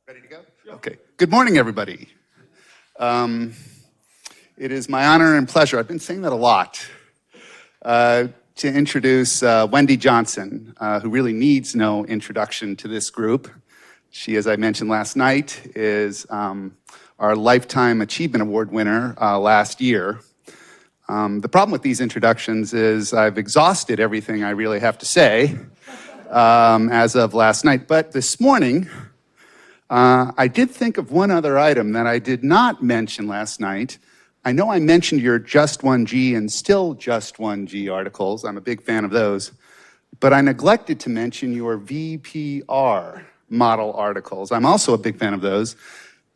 Ready to go? Okay. Good morning, everybody. It is my honor and pleasure, I've been saying that a lot, to introduce Wendy Johnson, who really needs no introduction to this group. She, as I mentioned last night, is our Lifetime Achievement Award winner last year. The problem with these introductions is I've exhausted everything I really have to say as of last night, but this morning, I did think of one other item that I did not mention last night. I know I mentioned your Just 1G and Still Just 1G articles. I'm a big fan of those. But I neglected to mention your VPR model articles. I'm also a big fan of those.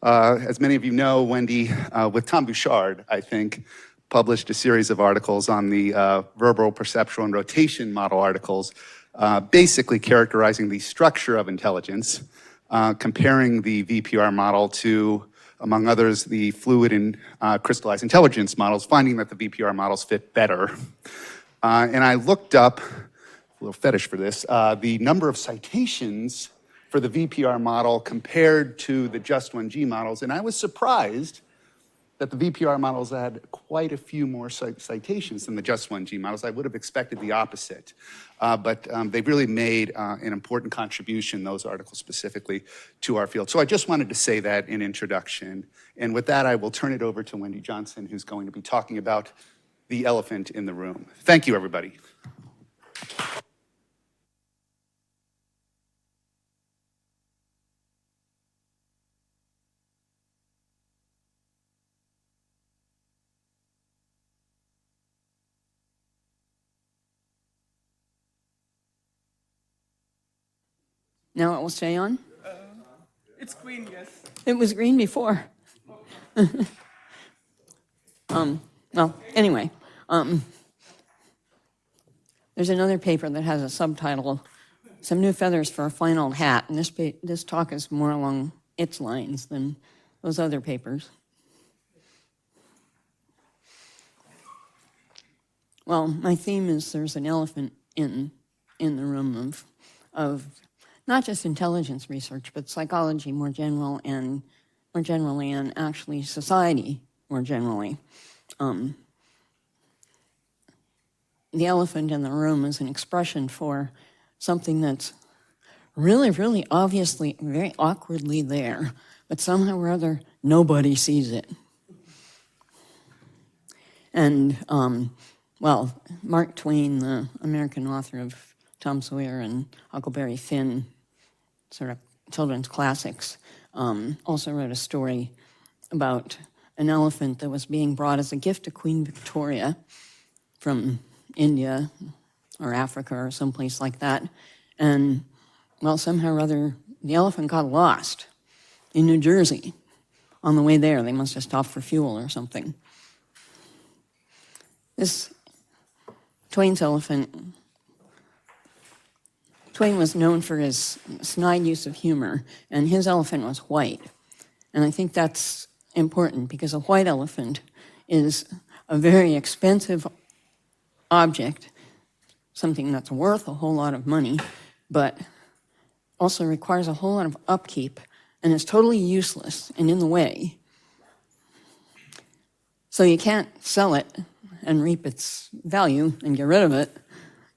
As many of you know, Wendy, with Tom Bouchard, I think, published a series of articles on the verbal, perceptual, and rotation model articles, basically characterizing the structure of intelligence, comparing the VPR model to, among others, the fluid and crystallized intelligence models, finding that the VPR models fit better. And I looked up, a little fetish for this, the number of citations for the VPR model compared to the Just 1G models, and I was surprised that the VPR models had quite a few more citations than the Just 1G models. I would have expected the opposite. But they've really made an important contribution, those articles specifically, to our field. So I just wanted to say that in introduction. And with that, I will turn it over to Wendy Johnson, who's going to be talking about the elephant in the room. Thank you, everybody. Now it will stay on? It's green, yes. It was green before. Well, anyway, there's another paper that has a subtitle, Some New Feathers for a Fine Old Hat, and this talk is more along its lines than those other papers. Well, my theme is there's an elephant in the room of not just intelligence research, but psychology more generally, and actually society more generally. The elephant in the room is an expression for something that's really, really obviously, very awkwardly there, but somehow or other, nobody sees it. And, well, Mark Twain, the American author of Tom Sawyer and Huckleberry Finn, sort of children's classics, also wrote a story about an elephant that was being brought as a gift to Queen Victoria from India or Africa or someplace like that. And, well, somehow or other, the elephant got lost in New Jersey. On the way there, they must have stopped for fuel or something. This Twain's elephant, Twain was known for his snide use of humor, and his elephant was white. And I think that's important because a white elephant is a very expensive object, something that's worth a whole lot of money, but also requires a whole lot of upkeep and is totally useless and in the way. So you can't sell it and reap its value and get rid of it.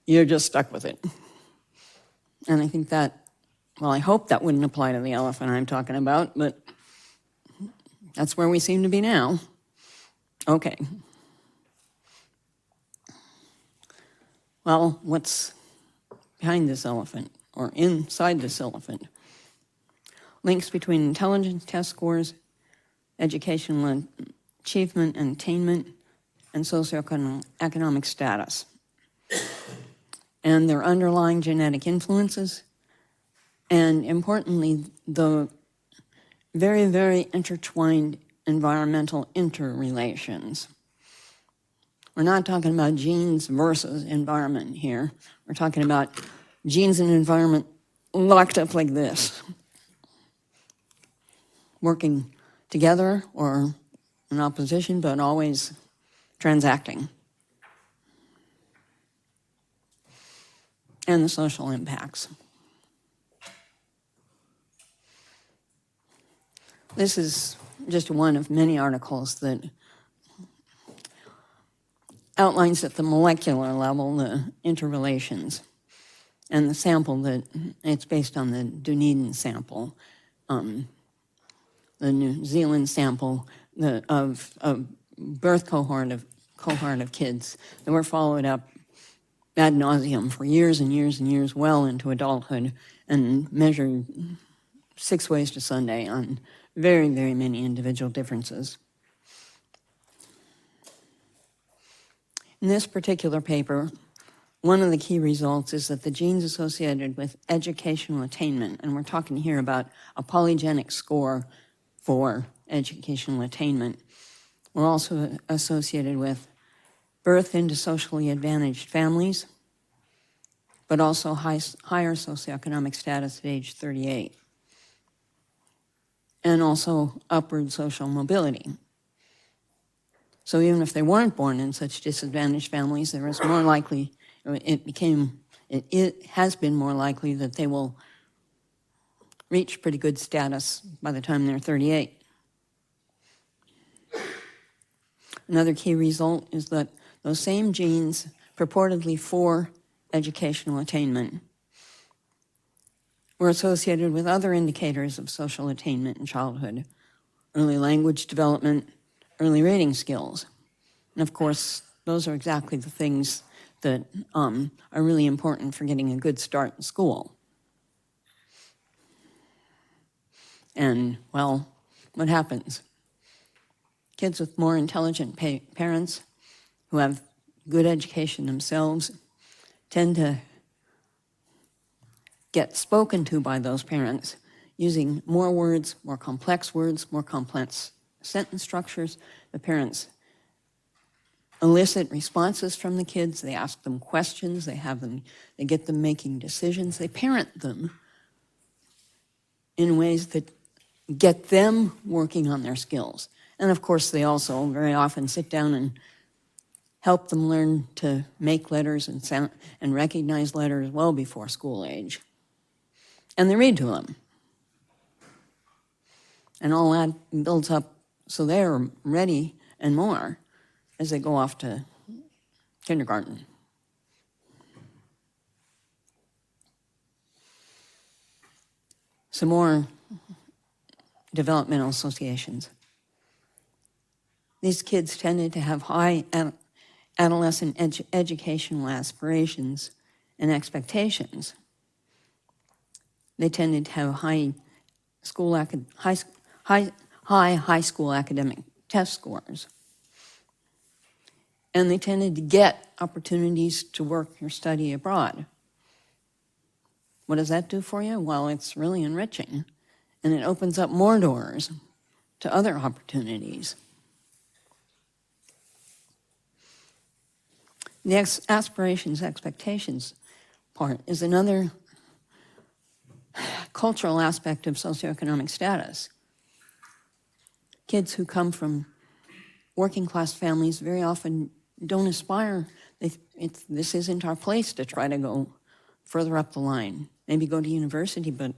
You're just stuck with it. And I think that, well, I hope that wouldn't apply to the elephant I'm talking about, but that's where we seem to be now. Okay. Well, what's behind this elephant, or inside this elephant? Links between intelligence test scores, educational achievement and attainment, and socioeconomic status, and their underlying genetic influences, and importantly, the very, very intertwined environmental interrelations. We're not talking about genes versus environment here. We're talking about genes and environment locked up like this, working together or in opposition, but always transacting. And the social impacts. This is just one of many articles that outlines at the molecular level the interrelations. And the sample that, it's based on the Dunedin sample, the New Zealand sample of birth cohort of kids that were followed up ad nauseum for years and years and years, well into adulthood, and measured 6 ways to Sunday on very, very many individual differences. In this particular paper, one of the key results is that the genes associated with educational attainment, and we're talking here about a polygenic score for educational attainment, were also associated with birth into socially advantaged families, but also higher socioeconomic status at age 38, and also upward social mobility. So even if they weren't born in such disadvantaged families, there was more likely, it has been more likely that they will reach pretty good status by the time they're 38. Another key result is that those same genes purportedly for educational attainment were associated with other indicators of social attainment in childhood: early language development, early reading skills. And of course, those are exactly the things that are really important for getting a good start in school. And, well, what happens? Kids with more intelligent parents who have good education themselves tend to get spoken to by those parents using more words, more complex sentence structures. The parents elicit responses from the kids, they ask them questions, they get them making decisions, they parent them in ways that get them working on their skills. And of course, they also very often sit down and help them learn to make letters and sound and recognize letters well before school age. And they read to them. And all that builds up so they're ready and more as they go off to kindergarten. Some more developmental associations. These kids tended to have high adolescent educational aspirations and expectations. They tended to have high school academic test scores. And they tended to get opportunities to work or study abroad. What does that do for you? Well, it's really enriching, and it opens up more doors to other opportunities. The aspirations, expectations part is another cultural aspect of socioeconomic status. Kids who come from working class families very often don't aspire. This isn't our place to try to go further up the line. Maybe go to university, but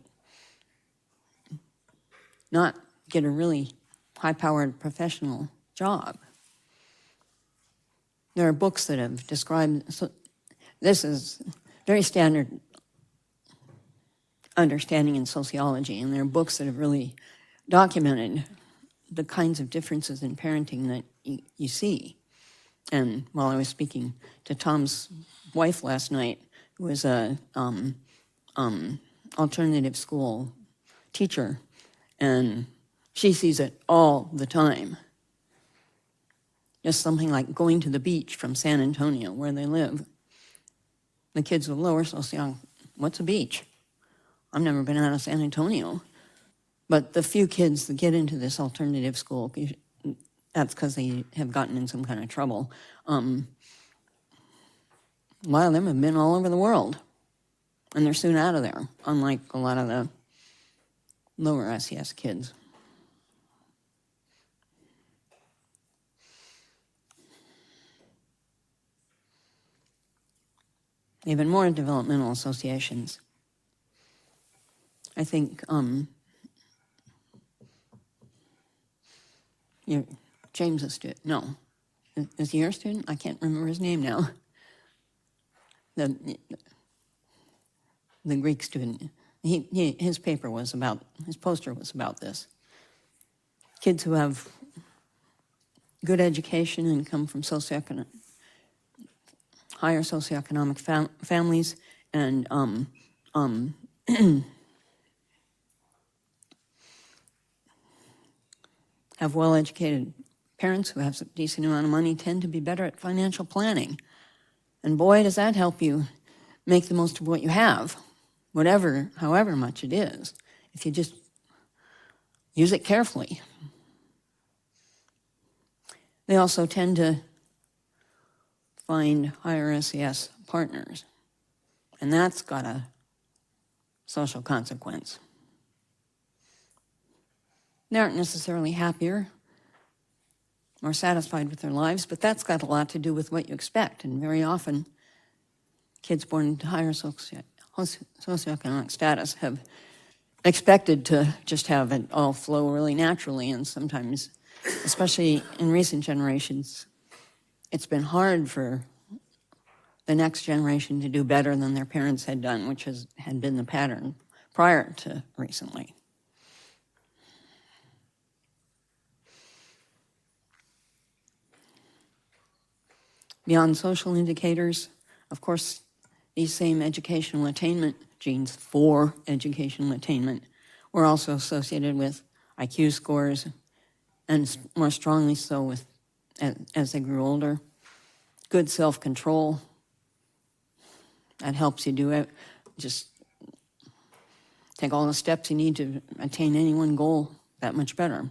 not get a really high-powered professional job. There are books that have described, so this is very standard understanding in sociology, and there are books that have really documented the kinds of differences in parenting that you see. And while I was speaking to Tom's wife last night, who was a alternative school teacher, and she sees it all the time. Just something like going to the beach from San Antonio, where they live. The kids with lower socioeconomic, what's a beach? I've never been out of San Antonio. But the few kids that get into this alternative school, that's because they have gotten in some kind of trouble. A lot of them have been all over the world, and they're soon out of there, unlike a lot of the lower SES kids. Even more developmental associations. I think James a student? No. Is he your student? I can't remember his name now. The Greek student. His poster was about this. Kids who have good education and come from higher socioeconomic families and have well-educated parents who have a decent amount of money tend to be better at financial planning. And boy, does that help you make the most of what you have, however much it is, if you just use it carefully. They also tend to find higher SES partners, and that's got a social consequence. They aren't necessarily happier or satisfied with their lives, but that's got a lot to do with what you expect. And very often, kids born into higher socioeconomic status have expected to just have it all flow really naturally, and sometimes, especially in recent generations, it's been hard for the next generation to do better than their parents had done, which had been the pattern prior to recently. Beyond social indicators, of course, these same educational attainment genes for educational attainment were also associated with IQ scores, and more strongly so as they grew older. Good self-control, that helps you do it. Just take all the steps you need to attain any one goal that much better.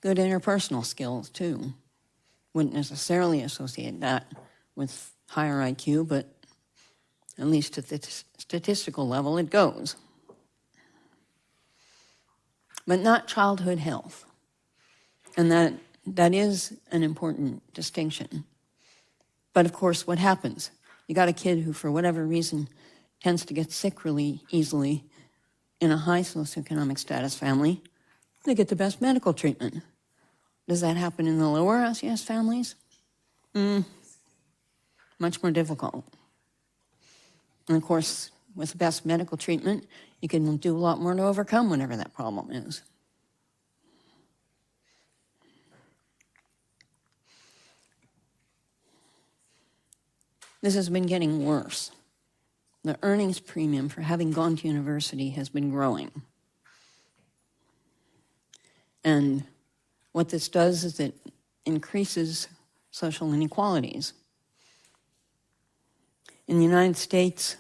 Good interpersonal skills, too. Wouldn't necessarily associate that with higher IQ, but at least at the statistical level, it goes. But not childhood health. And that is an important distinction. But of course, what happens? You got a kid who, for whatever reason, tends to get sick really easily in a high socioeconomic status family, they get the best medical treatment. Does that happen in the lower SES families? Much more difficult. And of course, with the best medical treatment, you can do a lot more to overcome whatever that problem is. This has been getting worse. The earnings premium for having gone to university has been growing. And what this does is it increases social inequalities. In the United States,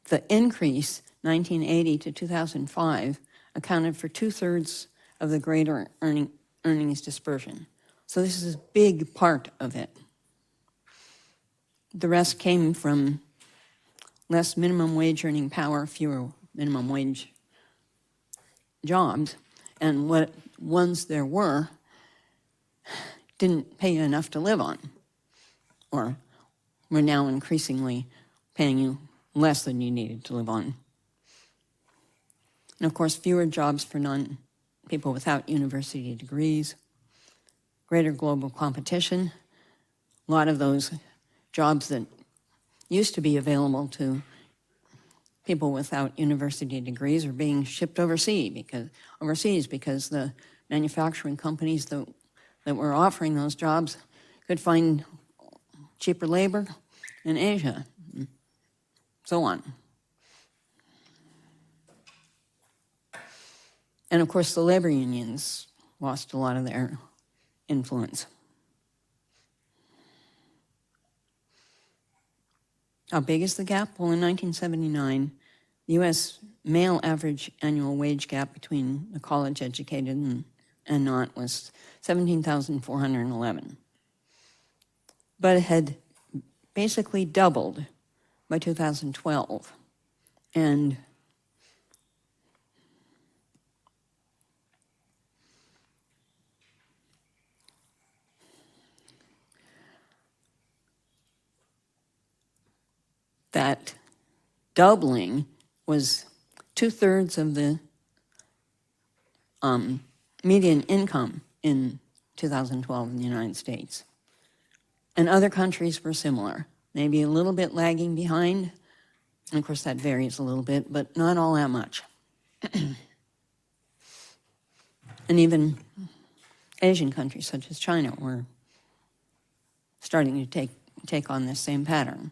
the increase, 1980 to 2005, accounted for 2/3 of the greater earnings dispersion. So this is a big part of it. The rest came from less minimum wage earning power, fewer minimum wage jobs, and what ones there were didn't pay you enough to live on, or were now increasingly paying you less than you needed to live on. And of course, fewer jobs for people without university degrees, greater global competition. A lot of those jobs that used to be available to people without university degrees are being shipped overseas because the manufacturing companies that were offering those jobs could find cheaper labor in Asia, and so on. And of course, the labor unions lost a lot of their influence. How big is the gap? Well, in 1979, the U.S. male average annual wage gap between the college-educated and not was $17,411. But it had basically doubled by 2012. And that doubling was 2/3 of the median income in 2012 in the United States. And other countries were similar, maybe a little bit lagging behind. And of course, that varies a little bit, but not all that much. And even Asian countries such as China were starting to take on this same pattern.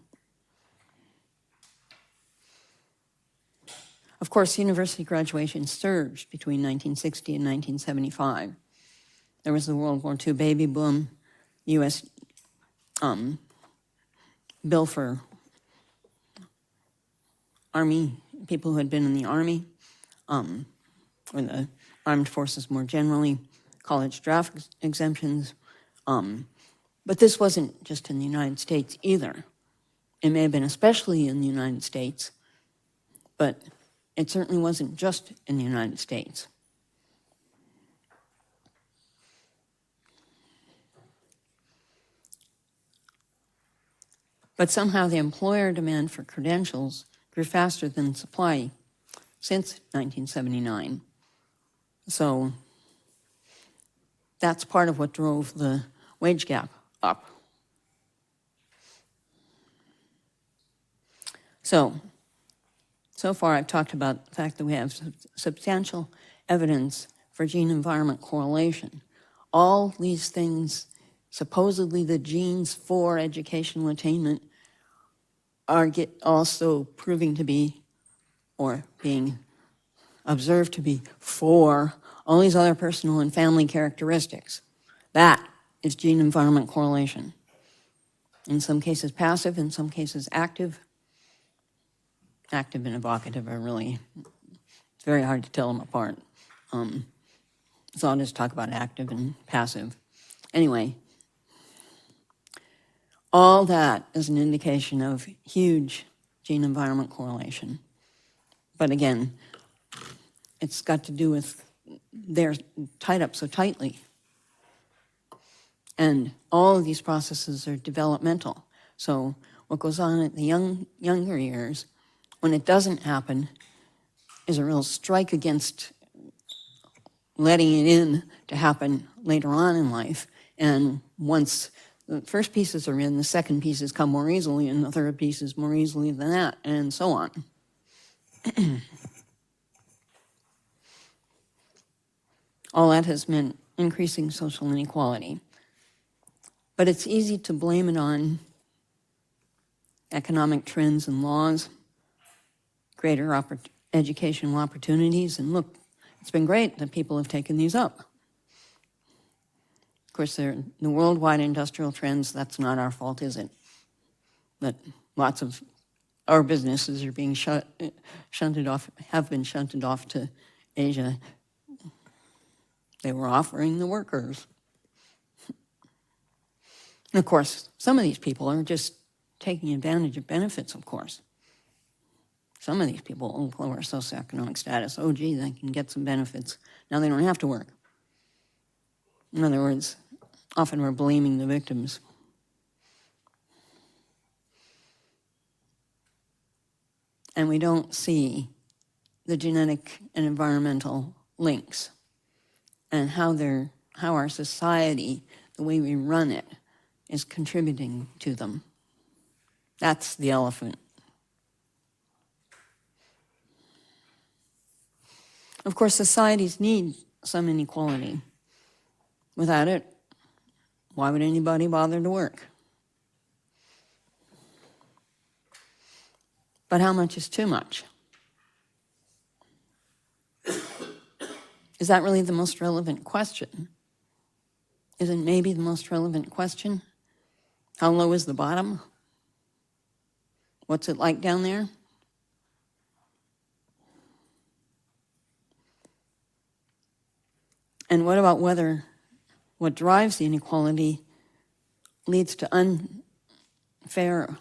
Of course, university graduation surged between 1960 and 1975. There was the World War II baby boom, U.S. Bill for Army, people who had been in the Army, or the armed forces more generally, college draft exemptions. But this wasn't just in the United States either. It may have been especially in the United States, but it certainly wasn't just in the United States. But somehow the employer demand for credentials grew faster than supply since 1979. So that's part of what drove the wage gap up. So far I've talked about the fact that we have substantial evidence for gene-environment correlation. All these things, supposedly the genes for educational attainment, are also proving to be, or being observed to be, for all these other personal and family characteristics. That is gene-environment correlation. In some cases passive, in some cases active. Active and evocative are really, it's very hard to tell them apart. So I'll just talk about active and passive. Anyway, all that is an indication of huge gene-environment correlation. But again, it's got to do with they're tied up so tightly. And all of these processes are developmental. So what goes on at the younger years, when it doesn't happen, is a real strike against letting it in to happen later on in life. And once the first pieces are in, the second pieces come more easily, and the third pieces more easily than that, and so on. All that has meant increasing social inequality. But it's easy to blame it on economic trends and laws, greater educational opportunities, and look, it's been great that people have taken these up. Of course, the worldwide industrial trends, that's not our fault, is it? That lots of our businesses are being shunted off, have been shunted off to Asia. They were offering the workers. And of course, some of these people are just taking advantage of benefits, of course. Some of these people, lower socioeconomic status, oh gee, they can get some benefits. Now they don't have to work. In other words, often we're blaming the victims. And we don't see the genetic and environmental links and how our society, the way we run it, is contributing to them. That's the elephant. Of course, societies need some inequality. Without it, why would anybody bother to work? But how much is too much? Is that really the most relevant question? Isn't maybe the most relevant question? How low is the bottom? What's it like down there? And what about whether what drives the inequality leads to unfair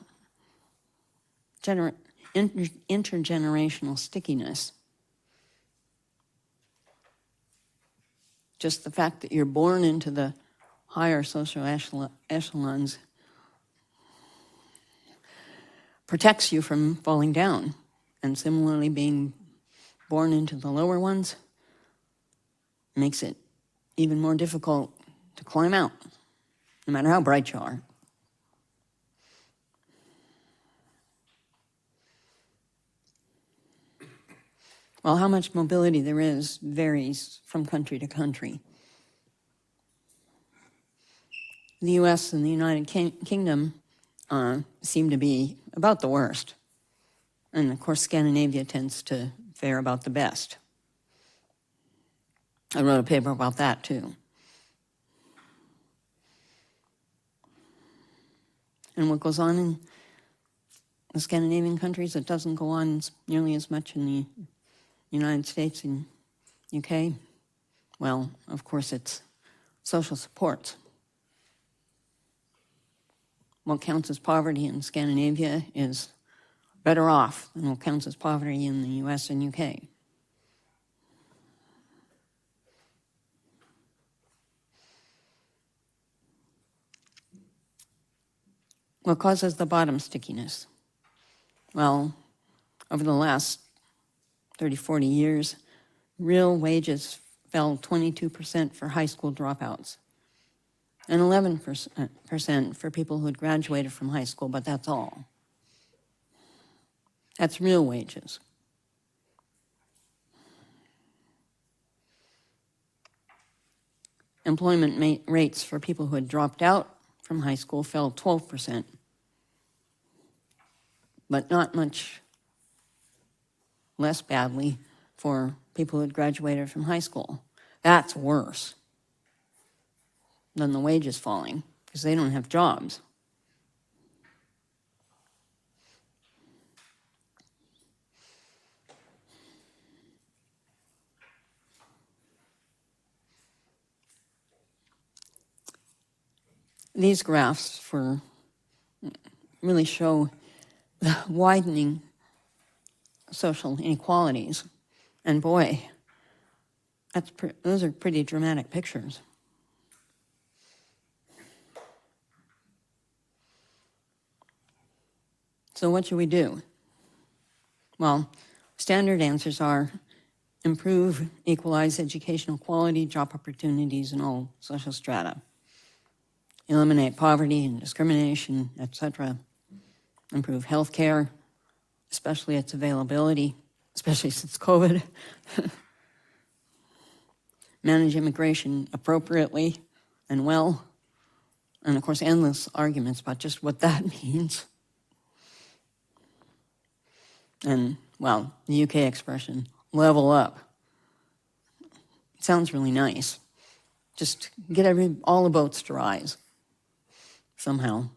intergenerational stickiness? Just the fact that you're born into the higher social echelons protects you from falling down, and similarly being born into the lower ones makes it even more difficult to climb out, no matter how bright you are. Well, how much mobility there is varies from country to country. The US and the United Kingdom seem to be about the worst. And of course, Scandinavia tends to fare about the best. I wrote a paper about that too. And what goes on in the Scandinavian countries, it doesn't go on nearly as much in the United States and UK. Well, of course, it's social supports. What counts as poverty in Scandinavia is better off than what counts as poverty in the US and UK. What causes the bottom stickiness? Well, over the last 30, 40 years, real wages fell 22% for high school dropouts and 11% for people who had graduated from high school, but that's all. That's real wages. Employment rates for people who had dropped out from high school fell 12%, but not much less badly for people who had graduated from high school. That's worse than the wages falling, because they don't have jobs. These graphs really show the widening social inequalities. And boy, those are pretty dramatic pictures. So what should we do? Well, standard answers are improve, equalize educational quality, job opportunities in all social strata. Eliminate poverty and discrimination, etc. Improve health care, especially its availability, especially since COVID. Manage immigration appropriately and well. And of course, endless arguments about just what that means. And, well, the UK expression, level up. It sounds really nice. Just get all the boats to rise somehow.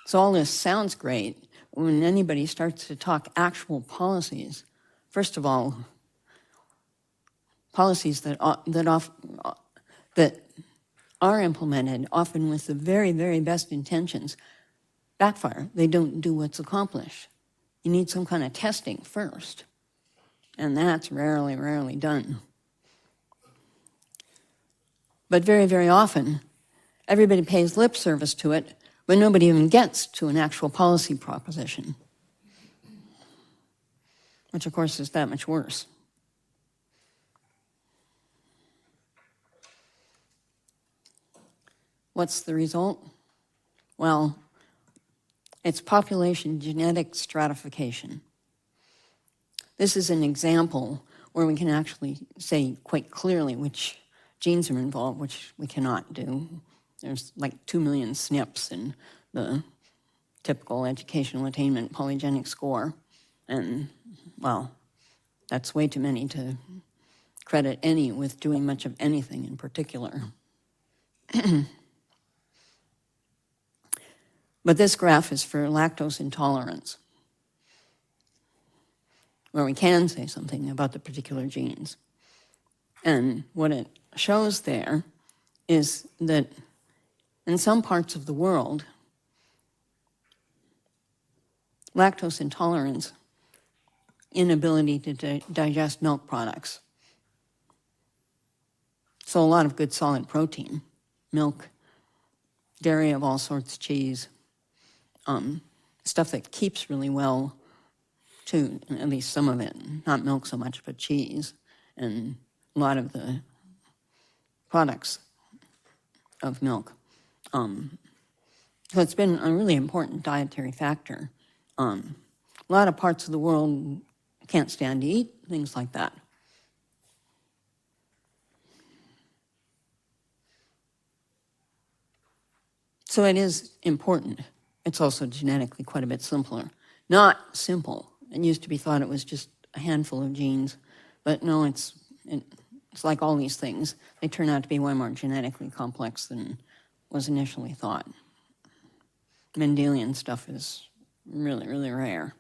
So all this sounds great. When anybody starts to talk actual policies, first of all, policies that are implemented, often with the very, very best intentions, backfire. They don't do what's accomplished. You need some kind of testing first, and that's rarely, rarely done. But very, very often, everybody pays lip service to it, but nobody even gets to an actual policy proposition, which of course is that much worse. What's the result? Well, it's population genetic stratification. This is an example where we can actually say quite clearly which genes are involved, which we cannot do. There's like 2 million SNPs in the typical educational attainment polygenic score. And, well, that's way too many to credit any with doing much of anything in particular. But this graph is for lactose intolerance, where we can say something about the particular genes. And what it shows there is that in some parts of the world, lactose intolerance, inability to digest milk products. So a lot of good solid protein, milk, dairy of all sorts, cheese, stuff that keeps really well too, at least some of it, not milk so much, but cheese, and a lot of the products of milk. So it's been a really important dietary factor. A lot of parts of the world can't stand to eat things like that. So it is important. It's also genetically quite a bit simpler. Not simple. It used to be thought it was just a handful of genes, but no, it's like all these things. They turn out to be way more genetically complex than was initially thought. Mendelian stuff is really, really rare.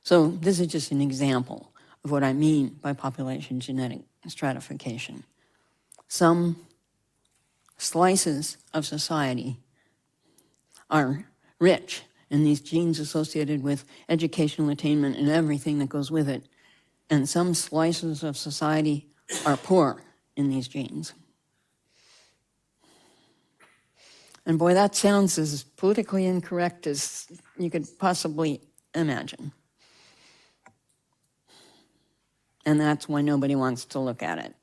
So this is just an example of what I mean by population genetic stratification. Some slices of society are rich in these genes associated with educational attainment and everything that goes with it, and some slices of society are poor in these genes. And boy, that sounds as politically incorrect as you could possibly imagine. And that's why nobody wants to look at it.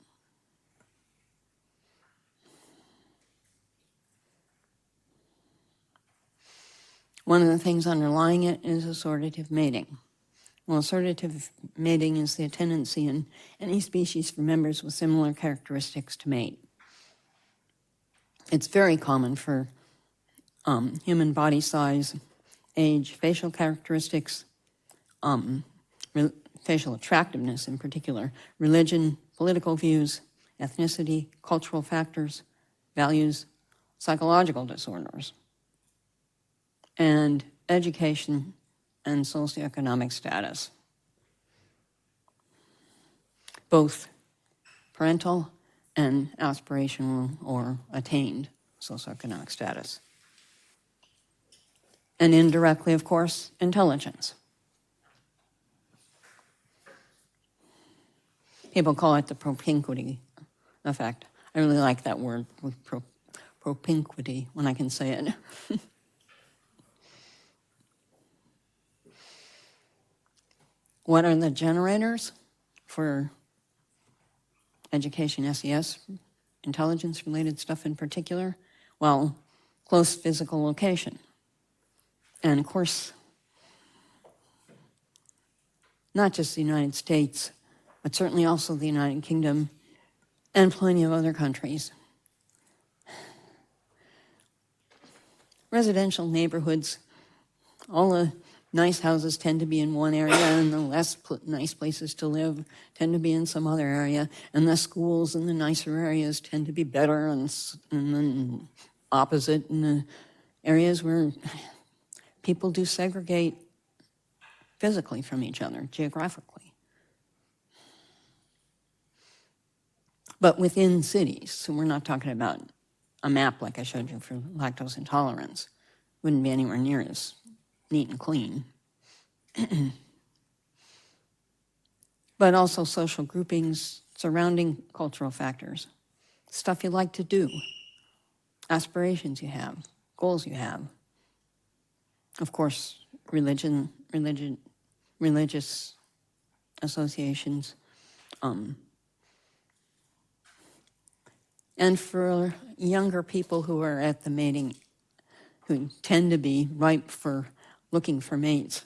One of the things underlying it is assortative mating. Well, assortative mating is the tendency in any species for members with similar characteristics to mate. It's very common for human body size, age, facial characteristics, facial attractiveness in particular, religion, political views, ethnicity, cultural factors, values, psychological disorders, and education and socioeconomic status, both parental and aspirational or attained socioeconomic status. And indirectly, of course, intelligence. People call it the propinquity effect. I really like that word, propinquity, when I can say it. What are the generators for education, SES, intelligence-related stuff in particular? Well, close physical location. And of course, not just the United States, but certainly also the United Kingdom and plenty of other countries. Residential neighborhoods, all the nice houses tend to be in one area, and the less nice places to live tend to be in some other area, and the schools in the nicer areas tend to be better, and then opposite in the areas where people do segregate physically from each other, geographically. But within cities, so we're not talking about a map like I showed you for lactose intolerance. Wouldn't be anywhere near as neat and clean. But also social groupings, surrounding cultural factors, stuff you like to do, aspirations you have, goals you have. Of course, religious associations. And for younger people who are at the mating, who tend to be ripe for looking for mates,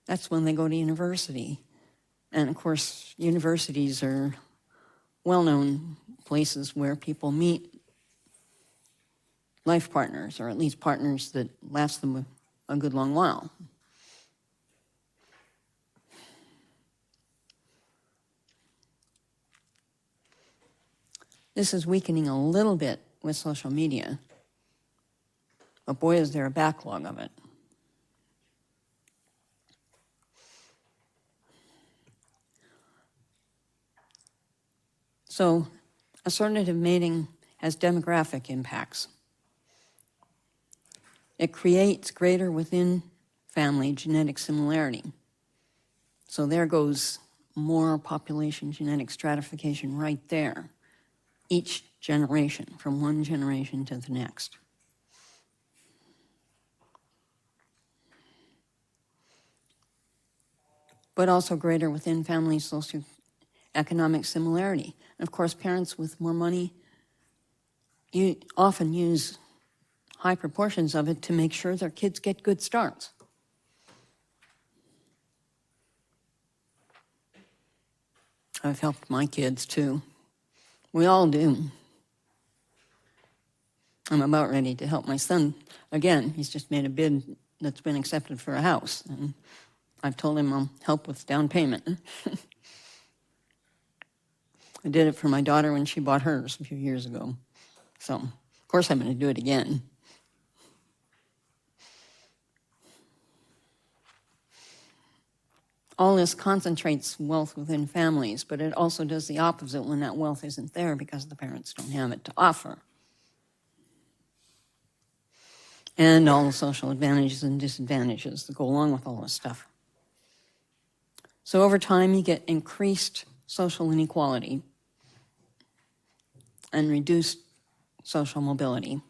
that's when they go to university. And of course, universities are well-known places where people meet life partners, or at least partners that last them a good long while. This is weakening a little bit with social media, but boy, is there a backlog of it. So, assortative mating has demographic impacts. It creates greater within-family genetic similarity. So there goes more population genetic stratification right there, each generation, from one generation to the next. but also greater within family socioeconomic similarity. And of course, parents with more money often use high proportions of it to make sure their kids get good starts. I've helped my kids too. We all do. I'm about ready to help my son again. He's just made a bid that's been accepted for a house. And I've told him I'll help with down payment. I did it for my daughter when she bought hers a few years ago. So, of course, I'm going to do it again. All this concentrates wealth within families, but it also does the opposite when that wealth isn't there because the parents don't have it to offer. And all the social advantages and disadvantages that go along with all this stuff. So over time, you get increased social inequality and reduced social mobility.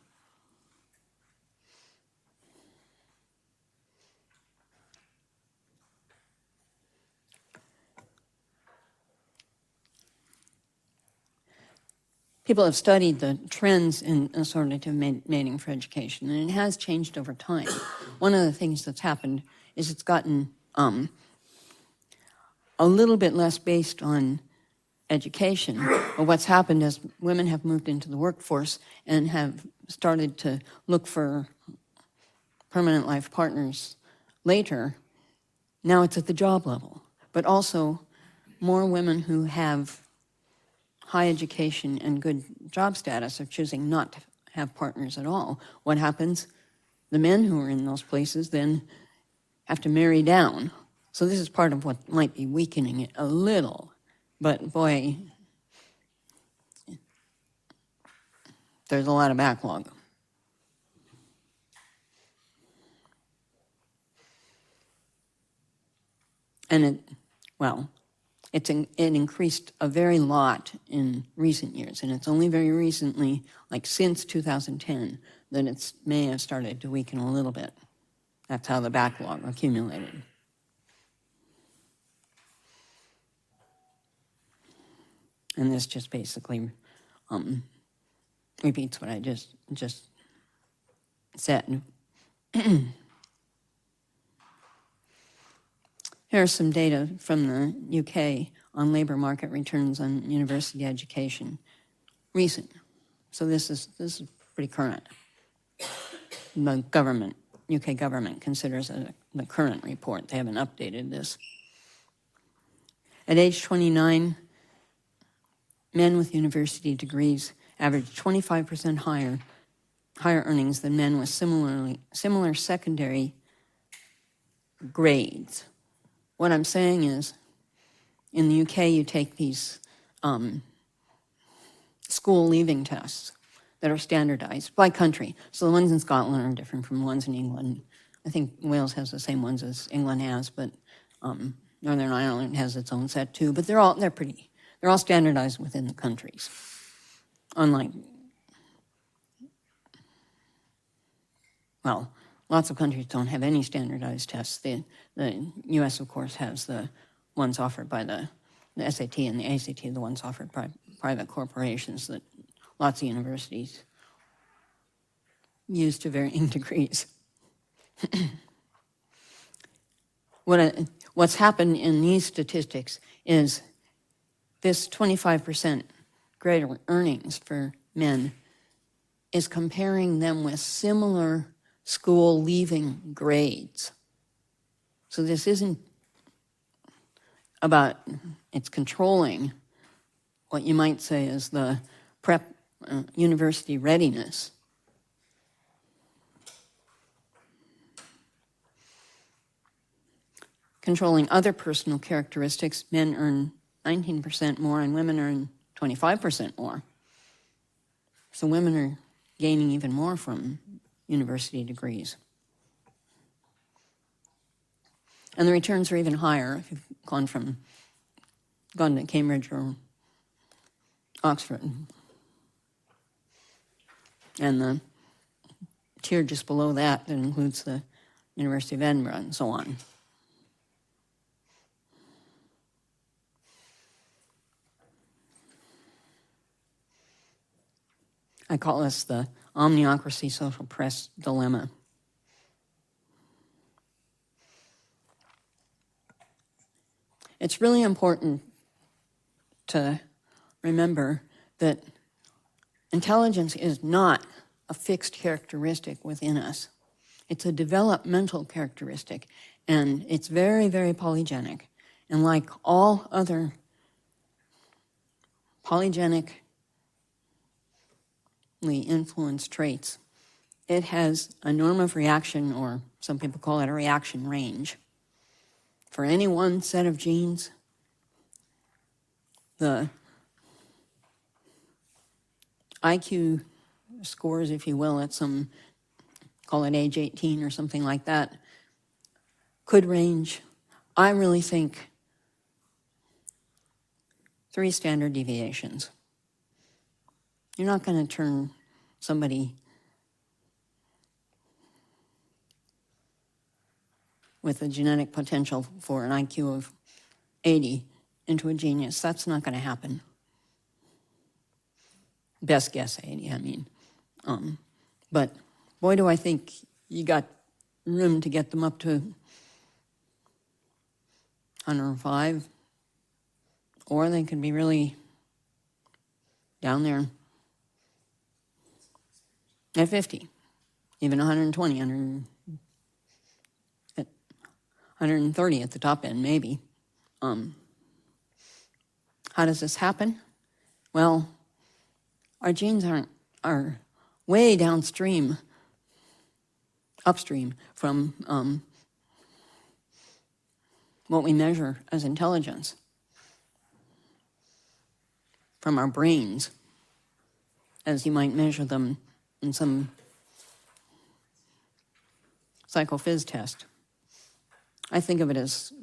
People have studied the trends in assortative mating for education, and it has changed over time. One of the things that's happened is it's gotten a little bit less based on education. But what's happened is women have moved into the workforce and have started to look for permanent life partners later. Now it's at the job level, but also more women who have high education and good job status are choosing not to have partners at all. What happens? The men who are in those places then have to marry down. So this is part of what might be weakening it a little. But boy, there's a lot of backlog. And it increased a very lot in recent years, and it's only very recently, like since 2010, that it may have started to weaken a little bit. That's how the backlog accumulated. And this just basically repeats what I just said. Here's some data from the UK on labor market returns on university education. Recent. So this is pretty current. The government, UK government, considers it the current report. They haven't updated this. At age 29, men with university degrees averaged 25% higher earnings than men with similar secondary grades. What I'm saying is, in the UK, you take these school leaving tests that are standardized by country. So the ones in Scotland are different from the ones in England. I think Wales has the same ones as England has, but Northern Ireland has its own set too. But they're all standardized within the countries. Unlike, well, lots of countries don't have any standardized tests. The U.S., of course, has the ones offered by the SAT and the ACT, the ones offered by private corporations that lots of universities use to varying degrees. What's happened in these statistics is this 25% greater earnings for men is comparing them with similar school leaving grades. So this isn't about, it's controlling what you might say is the prep university readiness. Controlling other personal characteristics, men earn 19% more and women earn 25% more. So women are gaining even more from university degrees. And the returns are even higher if you've gone to Cambridge or Oxford. And the tier just below that includes the University of Edinburgh and so on. I call this the omniocracy social press dilemma. It's really important to remember that intelligence is not a fixed characteristic within us. It's a developmental characteristic, and it's very, very polygenic. And like all other polygenically influenced traits, it has a norm of reaction, or some people call it a reaction range. For any one set of genes, the IQ scores, if you will, at some, call it age 18 or something like that, could range, I really think, 3 standard deviations. You're not going to turn somebody with a genetic potential for an IQ of 80 into a genius. That's not going to happen. Best guess 80, I mean. But boy, do I think you got room to get them up to 105, or they could be really down there at 50, even 120, 130 at the top end, maybe. How does this happen? Well, our genes are way upstream from what we measure as intelligence, from our brains, as you might measure them in some psychophys test. I think of it as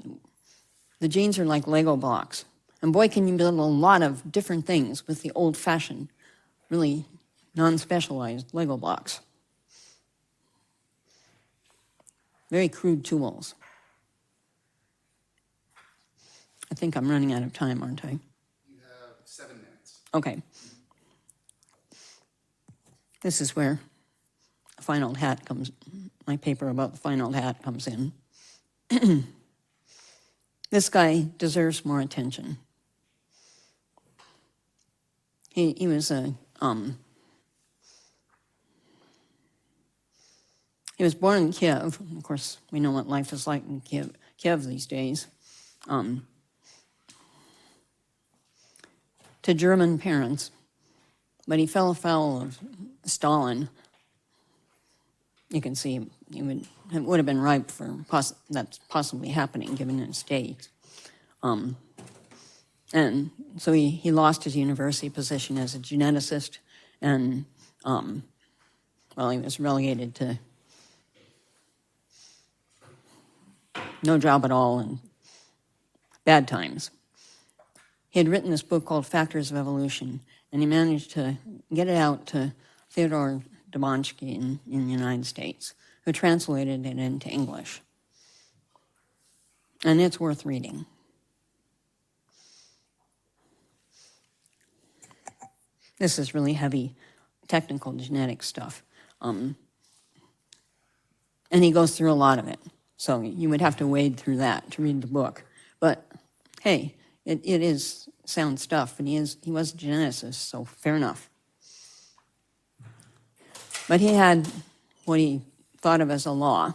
the genes are like Lego blocks. And boy, can you build a lot of different things with the old-fashioned, really non-specialized Lego blocks. Very crude tools. I think I'm running out of time, aren't I? You have 7 minutes. Okay. This is where the fine old hat comes, my paper about the fine old hat comes in. This guy deserves more attention. He was he was born in Kiev. Of course, we know what life is like in Kiev these days. To German parents, but he fell afoul of Stalin. You can see it would have been ripe for that's possibly happening given his state. And so he lost his university position as a geneticist, and well, he was relegated to no job at all and bad times. He had written this book called Factors of Evolution, and he managed to get it out to Theodore Domonsky in the United States, who translated it into English. And it's worth reading. This is really heavy technical genetic stuff. And he goes through a lot of it. So you would have to wade through that to read the book. But hey, it is sound stuff, and he was a geneticist, so fair enough. But he had what he thought of as a law.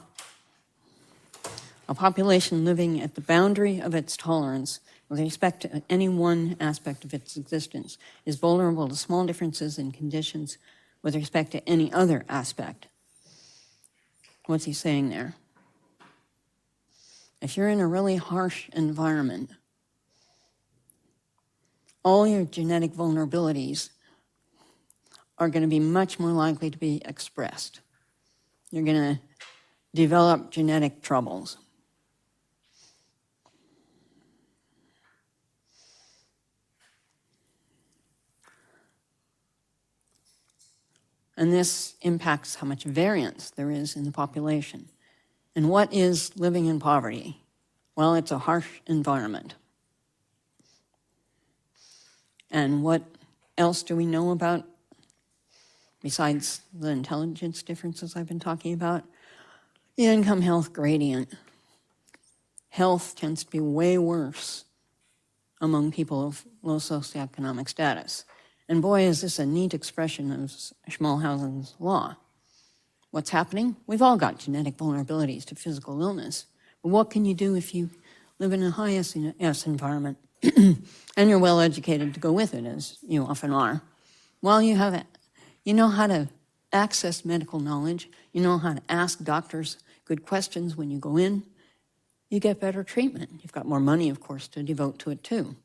A population living at the boundary of its tolerance with respect to any one aspect of its existence is vulnerable to small differences in conditions with respect to any other aspect. What's he saying there? If you're in a really harsh environment, all your genetic vulnerabilities are going to be much more likely to be expressed. You're going to develop genetic troubles. And this impacts how much variance there is in the population. And what is living in poverty? Well, it's a harsh environment. And what else do we know about besides the intelligence differences I've been talking about, the income health gradient. Health tends to be way worse among people of low socioeconomic status. And boy, is this a neat expression of Schmalhausen's law. What's happening? We've all got genetic vulnerabilities to physical illness. But what can you do if you live in a high S environment and you're well educated to go with it, as you often are? Well, you know how to access medical knowledge. You know how to ask doctors good questions when you go in. You get better treatment. You've got more money, of course, to devote to it too.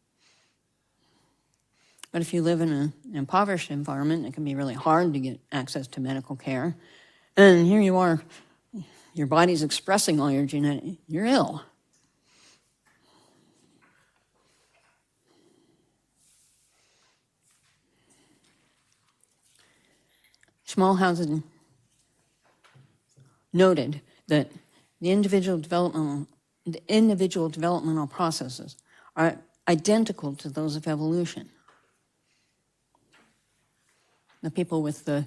But if you live in an impoverished environment, it can be really hard to get access to medical care. And here you are, your body's expressing all your genetic, you're ill. Schmalhausen noted that the individual developmental processes are identical to those of evolution. The people with the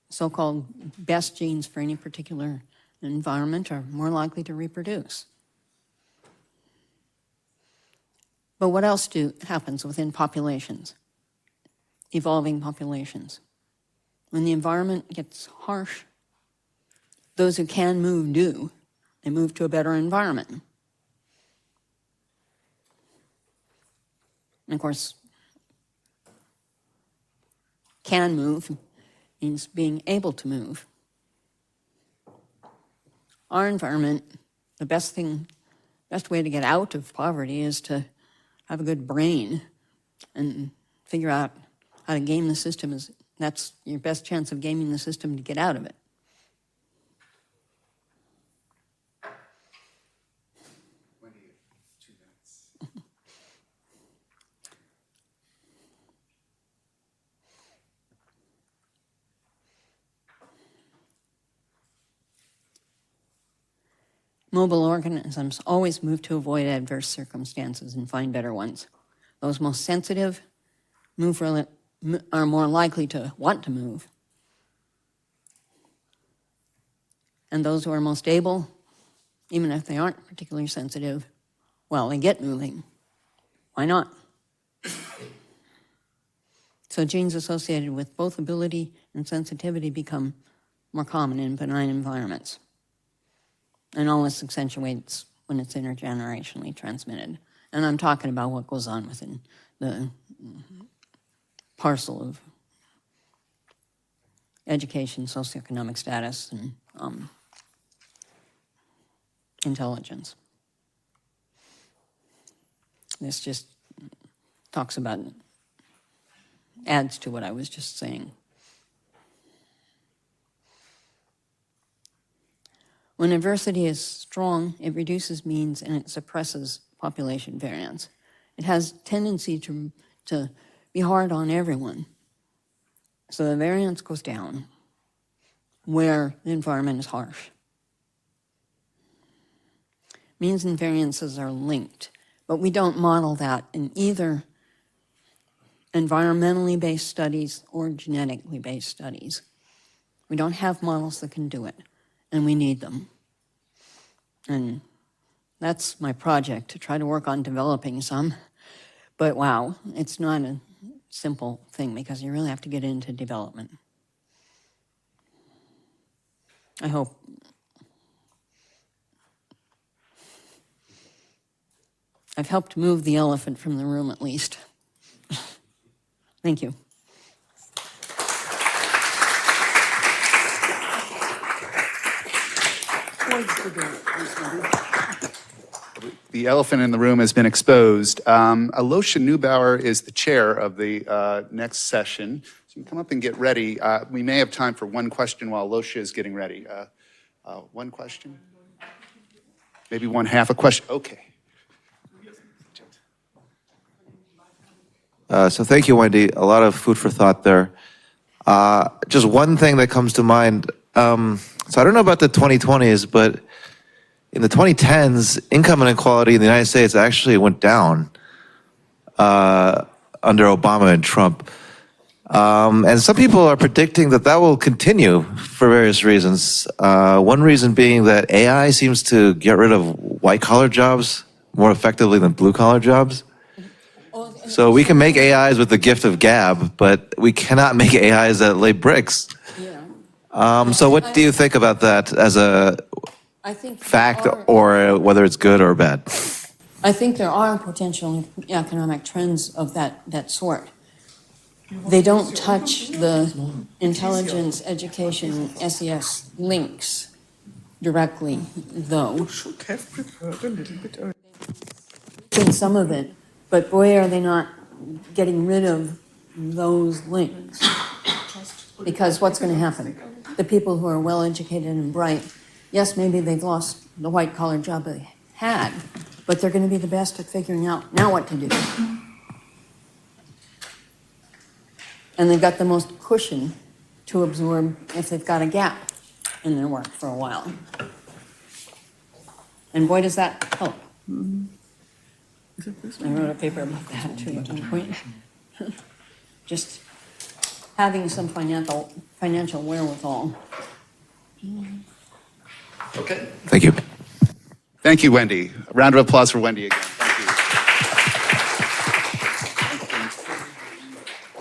so-called best genes for any particular environment are more likely to reproduce. But what else happens within populations, evolving populations? When the environment gets harsh, those who can move do. They move to a better environment. And of course, can move means being able to move. Our environment, the best way to get out of poverty is to have a good brain and figure out how to game the system. That's your best chance of gaming the system to get out of it. Wendy, 2 minutes. Mobile organisms always move to avoid adverse circumstances and find better ones. Those most sensitive are more likely to want to move. And those who are most able, even if they aren't particularly sensitive, well, they get moving. Why not? So genes associated with both ability and sensitivity become more common in benign environments. And all this accentuates when it's intergenerationally transmitted. And I'm talking about what goes on within the parcel of education, socioeconomic status, and intelligence. This just adds to what I was just saying. When adversity is strong, it reduces means and it suppresses population variance. It has tendency to be hard on everyone. So the variance goes down where the environment is harsh. Means and variances are linked, but we don't model that in either environmentally based studies or genetically based studies. We don't have models that can do it, and we need them. And that's my project, to try to work on developing some. But wow, it's not a simple thing because you really have to get into development. I hope I've helped move the elephant from the room at least. Thank you. The elephant in the room has been exposed. Alosha Neubauer is the chair of the next session. So you can come up and get ready. We may have time for one question while Alosha is getting ready. One question? Maybe one half a question? Okay. So thank you, Wendy. A lot of food for thought there. Just one thing that comes to mind. So I don't know about the 2020s, but in the 2010s, income inequality in the United States actually went down under Obama and Trump. And some people are predicting that that will continue for various reasons. One reason being that AI seems to get rid of white-collar jobs more effectively than blue-collar jobs. So we can make AIs with the gift of gab, but we cannot make AIs that lay bricks. Yeah. So what do you think about that as a I think there fact, are- or whether it's good or bad? I think there are potential economic trends of that sort. They don't touch the intelligence, education, SES links directly, though. Should have prepared a little bit earlier. In some of it, but boy, are they not getting rid of those links. Because what's going to happen? The people who are well educated and bright, yes, maybe they've lost the white collar job they had, but they're going to be the best at figuring out now what to do. And they've got the most cushion to absorb if they've got a gap in their work for a while. And boy, does that help. I wrote a paper about that too at one point. Just having some financial wherewithal. Okay. Thank you. Thank you, Wendy. A round of applause for Wendy again.